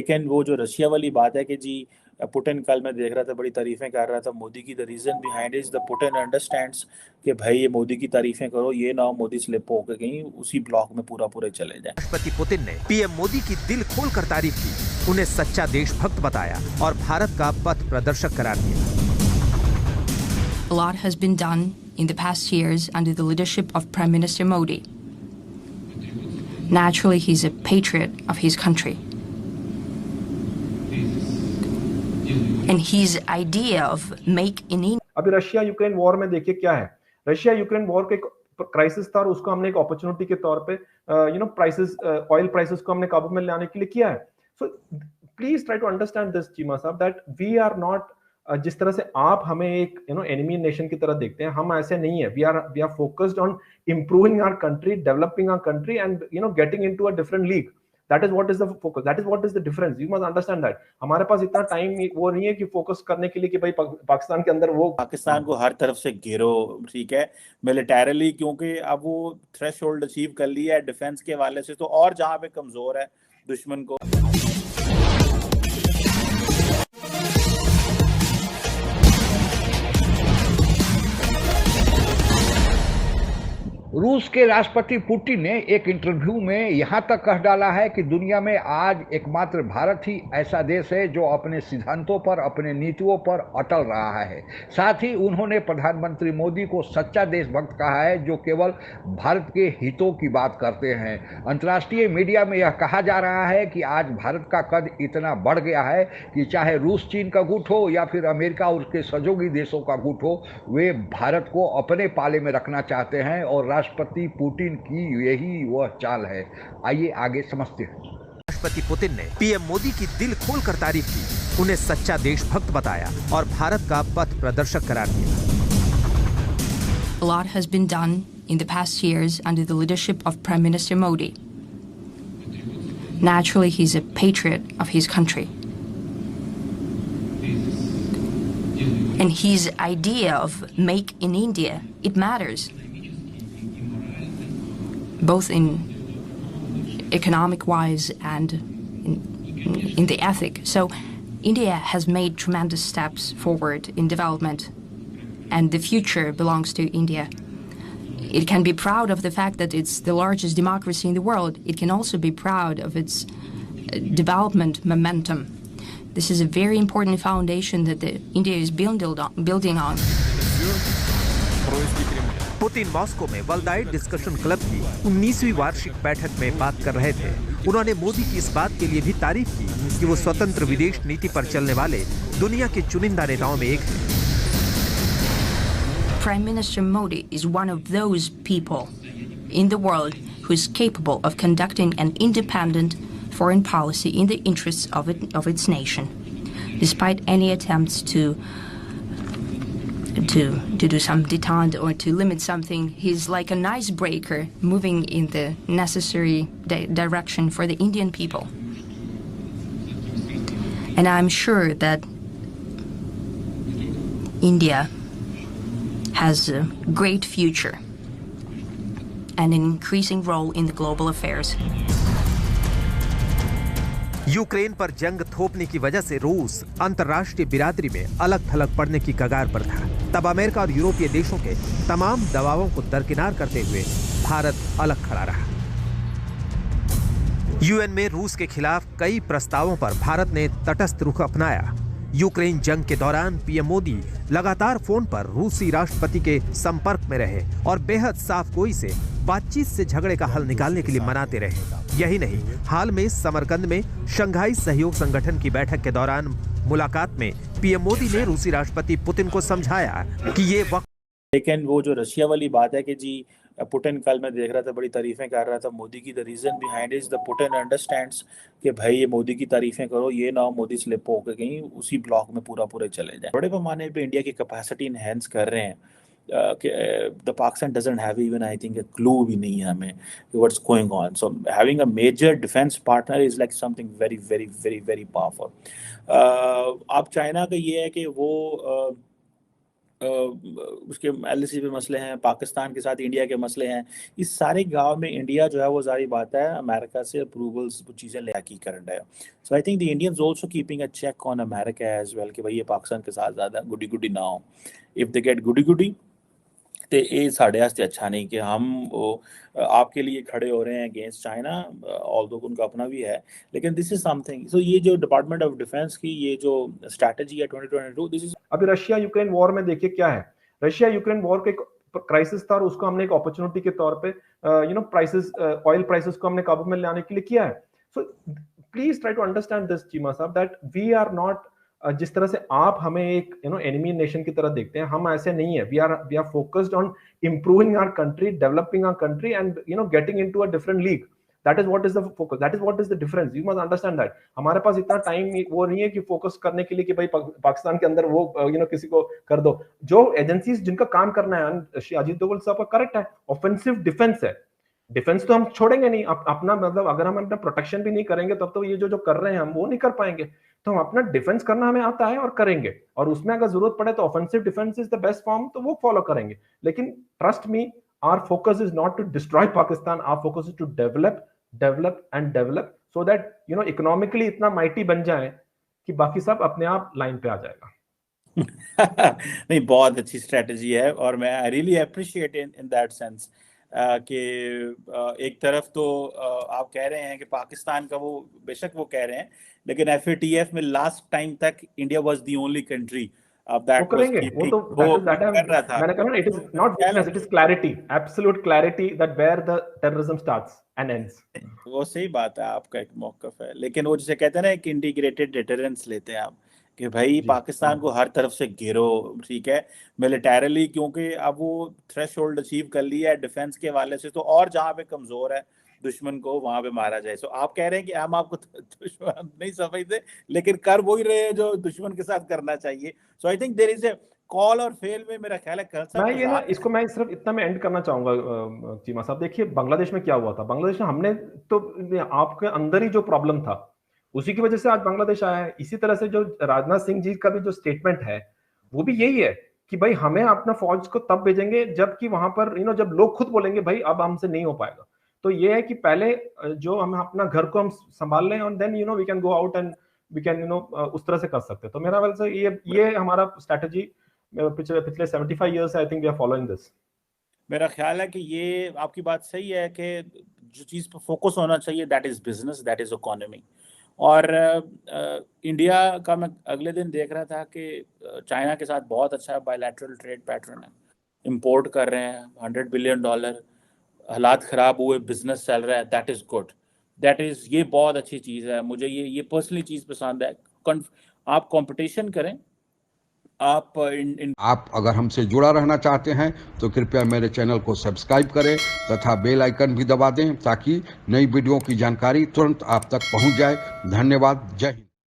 लेकिन वो जो रशिया वाली बात है कि जी पुतिन, कल मैं देख रहा था बड़ी तारीफें कर रहा था मोदी की। The reason behind is the Putin understands कि भाई ये मोदी की तारीफें करो, ये ना हो मोदी स्लिप होकर कहीं उसी ब्लॉक में पूरा पूरे चले जाए। राष्ट्रपति पुतिन ने पीएम मोदी की दिल खोलकर तारीफ की, उन्हें सच्चा देशभक्त बताया और भारत का पथ प्रदर्शक करार दिया। A lot has been done in the past years under the leadership of Prime Minister Modi. Naturally, he's a patriot of his country. And his idea of make in India. अभी रशिया यूक्रेन वॉर में देखिए क्या है। Russia Ukraine war के crisis था और उसको हमने एक अपॉर्चुनिटी के तौर पे प्राइसेस, ऑयल प्राइसेस को हमने काबू में लाने के लिए किया है। So please try to understand this Cheema साहब, दैट वी आर नॉट, जिस तरह से आप हमें एक एनिमी नेशन की तरह देखते हैं, हम ऐसे नहीं है। We are focused on improving our country, developing our country and getting into a different league. That is what is the focus. That is what is the difference. You must understand that. हमारे पास इतना time वो नहीं है कि focus करने के लिए कि भाई पाकिस्तान के अंदर वो पाकिस्तान को हर तरफ से घेरो, ठीक है, मिलिटरीली, क्योंकि अब वो थ्रेशोल्ड अचीव कर लिया है डिफेंस के हवाले से। तो और जहां पे कमजोर है दुश्मन को रूस के राष्ट्रपति पुतिन ने एक इंटरव्यू में यहां तक कह डाला है कि दुनिया में आज एकमात्र भारत ही ऐसा देश है जो अपने सिद्धांतों पर, अपने नीतियों पर अटल रहा है। साथ ही उन्होंने प्रधानमंत्री मोदी को सच्चा देशभक्त कहा है जो केवल भारत के हितों की बात करते हैं। अंतर्राष्ट्रीय मीडिया में यह कहा जा रहा है कि आज भारत का कद इतना बढ़ गया है कि चाहे रूस चीन का गुट हो या फिर अमेरिका और उसके सहयोगी देशों का गुट हो, वे भारत को अपने पाले में रखना चाहते हैं और राष्ट्रपति पुतिन की यही वह चाल है। आइए आगे समझते हैं। राष्ट्रपति पुतिन ने पीएम मोदी की दिल खोलकर तारीफ की, उन्हें सच्चा देशभक्त बताया और भारत का पथ प्रदर्शक करार दिया। A lot has been done in the past years under the leadership of Prime Minister Modi. Naturally, he's a patriot of his country. And his idea of make in India, it matters. Both in economic wise and in the ethic. So India has made tremendous steps forward in development, and the future belongs to India. It can be proud of the fact that it's the largest democracy in the world. It can also be proud of its development momentum. This is a very important foundation that India is building on. Putin Moscow में world discussion club की 19वीं वार्षिक बैठक में बात कर रहे थे। उन्होंने मोदी की इस बात के लिए भी तारीफ की कि वो स्वतंत्र विदेश नीति पर चलने वाले दुनिया के चुनिंदा नेताओं में एक हैं। Prime Minister Modi is one of those people in the world who is capable of conducting an independent foreign policy in the interests of its nation, despite any attempts to do some detente or to limit something. He's like an icebreaker moving in the necessary direction for the Indian people. And I'm sure that India has a great future and an increasing role in the global affairs. Ukraine पर जंग थोपने की वजह से रूस अंतर्राष्ट्रीय बिरादरी में अलग थलग पड़ने की कगार पर था। तब अमेरिका और यूरोपीय देशों के तमाम दबावों को दरकिनार करते हुए भारत अलग खड़ा रहा। यूएन में रूस के खिलाफ कई प्रस्तावों पर भारत ने तटस्थ रुख अपनाया। यूक्रेन जंग के दौरान पीएम मोदी लगातार फोन पर रूसी राष्ट्रपति के संपर्क में रहे और बेहद साफ गोई से बातचीत से झगड़े का हल निकालने के लिए मनाते रहे। यही नहीं, हाल में समरकंद में शंघाई सहयोग संगठन की बैठक के दौरान मुलाकात में पीएम मोदी ने रूसी राष्ट्रपति पुतिन को समझाया कि ये वक्त। लेकिन वो जो रशिया वाली बात है कि जी पुतिन, कल मैं देख रहा था बड़ी तारीफें कर रहा था मोदी की। The reason behind is the Putin understands कि भाई ये मोदी की तारीफें करो, ये ना हो मोदी स्लिप होकर कहीं उसी ब्लॉक में पूरा पूरे चले जाए। बड़े पैमाने पे इंडिया की कैपेसिटी इनहेंस कर रहे हैं। the Pakistan doesn't have even, I think, a clue भी नहीं है हमें what's going on. So having a major defense partner is like something very, very, very, very powerful. अब चाइना का ये है कि वो उसके एलएसी पे मसले हैं, पाकिस्तान के साथ इंडिया के मसले हैं, इस सारे गांव में इंडिया जो है वो जारी बात है अमेरिका से अप्रूवल्स वो चीज़ें ले की करंट है। So I think the Indians also keeping a check on America as well कि भाई ये पाकिस्तान के साथ ज़्यादा गुडी गुडी ना हो। इफ़ दे गेट गुडी गुडी तो ये साढ़े वास्ते अच्छा नहीं कि हम वो आपके लिए खड़े हो रहे हैं अगेंस्ट चाइना, ऑल्दो उनका अपना भी है, लेकिन दिस इज समथिंग। सो ये जो डिपार्टमेंट ऑफ डिफेंस की ये जो स्ट्रैटेजी है 2022, दिस इज अभी रशिया यूक्रेन वॉर में देखिए क्या है, रशिया यूक्रेन वॉर का एक क्राइसिस था और उसको हमने एक अपॉर्चुनिटी के तौर पे प्राइसेस, ऑयल प्राइसेस को हमने काबू में लाने के लिए किया है। So please try to understand this Cheema साहब दैट वी आर नॉट, जिस तरह से आप हमें एक एनिमी नेशन की तरह देखते हैं, हम ऐसे नहीं है। We are focused on improving our country, developing our country and getting into a different league. That is what is the focus, that is what is the difference, you must understand that. हमारे पास इतना time वो नहीं है कि focus करने के लिए कि भाई पाकिस्तान के अंदर वो किसी को कर दो। जो एजेंसीज जिनका काम करना है, अजीत डोभाल साहब का करेक्ट है, ऑफेंसिव डिफेंस है। डिफेंस तो हम छोड़ेंगे नहीं, अपना मतलब अगर हम अपना प्रोटेक्शन भी नहीं करेंगे तब तो ये जो कर रहे हैं हम वो नहीं कर पाएंगे। तो हम अपना डिफेंस करना हमें आता है और करेंगे, और उसमें अगर जरूरत पड़े तो offensive defence is the best form, तो वो फॉलो करेंगे। लेकिन trust me, our focus is not to destroy Pakistan, our focus is to develop and develop so that economically इतना माइटी बन जाए कि बाकी सब अपने आप लाइन पे आ जाएगा। नहीं, बहुत अच्छी स्ट्रेटजी है और मैं I really appreciate in that sense कि एक तरफ तो आप कह रहे हैं कि पाकिस्तान का वो बेशक वो कह रहे हैं, लेकिन FATF में लास्ट टाइम तक India was the only country वो करेंगे, वो तो कर रहा था। मैंने कहा ना, it is not weakness, it is clarity, absolute clarity that where the terrorism starts and ends. वो सही बात है, आपका एक मौकफ है, लेकिन वो जिसे कहते हैं ना एक इंटीग्रेटेड डिटरेंस लेते हैं आप कि भाई पाकिस्तान को हर तरफ से घेरो, ठीक है, मिलिटरीली, क्योंकि अब वो थ्रेशोल्ड अचीव कर लिया है डिफेंस के वाले से, तो और जहाँ पे कमजोर है दुश्मन को वहां पे मारा जाए। सो आप कह रहे हैं कि हम आपको दुश्मन नहीं समझते, लेकिन कर वही रहे हैं जो दुश्मन के साथ करना चाहिए। So I think there is a call और फेल में मेरा ख्याल है मैं ये ना इसको मैं सिर्फ इतना में एंड करना चाहूंगा चीमा साहब। देखिए बांग्लादेश में क्या हुआ था, बांग्लादेश में हमने तो आपके अंदर ही जो प्रॉब्लम था उसी की वजह से आज बांग्लादेश आया है। इसी तरह से जो राजनाथ सिंह जी का भी जो स्टेटमेंट है वो भी यही है कि भाई हमें अपना फौज को तब भेजेंगे जबकि वहां पर जब लोग खुद बोलेंगे भाई अब हमसे नहीं हो पाएगा। तो ये है कि पहले जो हम अपना घर को हम संभाल लें और then we can go out and we can उस तरह से कर सकते हैं। तो मेरा ख्याल से ये हमारा स्ट्रेटजी पिछले 75 years I think we are following this. मेरा ख्याल है कि ये आपकी बात सही है कि जो चीज पर फोकस होना चाहिए that is business, that is economy. और इंडिया का मैं अगले दिन देख रहा था कि चाइना के साथ बहुत अच्छा बायलैटरल ट्रेड पैटर्न है, इंपोर्ट कर रहे हैं $100 बिलियन, हालात ख़राब हुए, बिजनेस चल रहा है, that is good, that is ये बहुत अच्छी चीज़ है। मुझे ये पर्सनली चीज़ पसंद है। आप कंपटीशन करें, आप अगर हमसे जुड़ा रहना चाहते हैं तो कृपया मेरे चैनल को सब्सक्राइब करें तथा बेल आइकन भी दबा दें ताकि नई वीडियो की जानकारी तुरंत आप तक पहुंच जाए। धन्यवाद। जय हिंद।